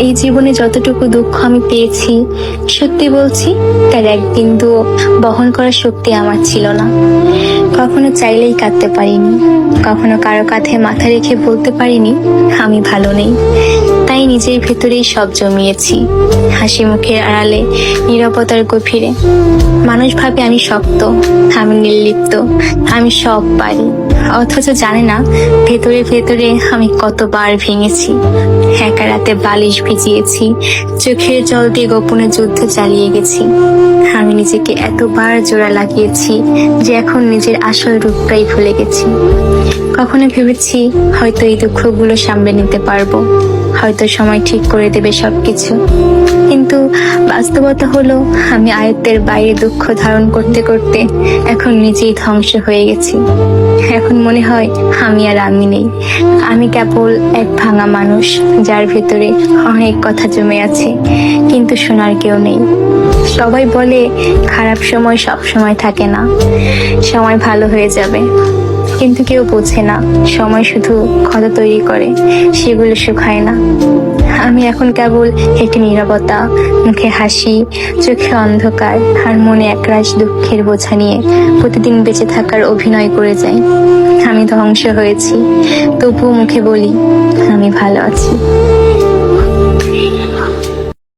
এই জীবনে যতটুকু দুঃখ আমি পেয়েছি, সত্যি বলছি তার এক বিন্দুও বহন করার শক্তি আমার ছিল না। কখনো চাইলেই কাঁদতে পারিনি, কখনো কারো কাঁধে মাথা রেখে বলতে পারিনি আমি ভালো নেই। তাই নিজের ভেতরেই সব জমিয়েছি, হাসি মুখের আড়ালে, নীরবতার গভীরে। মানুষ ভাবে আমি শক্ত, আমি নির্লিপ্ত, আমি সব পারি, অথচ জানে না ভেতরে ভেতরে আমি কতবার ভেঙেছি। একা রাতে বালিশ ভিজিয়েছি, চোখের জল দিয়ে গোপনে যুদ্ধ চালিয়ে গেছি। আমি নিজেকে এতবার জোড়া লাগিয়েছি যে এখন নিজের আসল রূপটাই ভুলে গেছি। কখনো ভেবেছি হয়তো এই দুঃখগুলো সামলে নিতে পারবো, হয়তো সময় ঠিক করে দেবে সবকিছু। কিন্তু বাস্তবতা হলো আমি আয়ত্তের বাইরে দুঃখ ধারণ করতে করতে এখন নিজেই ধ্বংস হয়ে গেছি। এখন মনে হয় আমি আর আমি নেই, আমি কেবল এক ভাঙা মানুষ যার ভেতরে অনেক কথা জমে আছে, কিন্তু শোনার কেউ নেই। সবাই বলে খারাপ সময় সব সময় থাকে না, সময় ভালো হয়ে যাবে, কিন্তু কেউ বোঝে না সময় শুধু ক্ষত তৈরি করে, সেগুলো শুকায় না। আমি এখন কেবল একটি নীরবতা, মুখে হাসি, চোখে অন্ধকার আর মনে একরাশ দুঃখের বোঝা নিয়ে প্রতিদিন বেঁচে থাকার অভিনয় করে যাই। আমি ধ্বংস হয়েছি, তবুও মুখে বলি আমি ভালো আছি।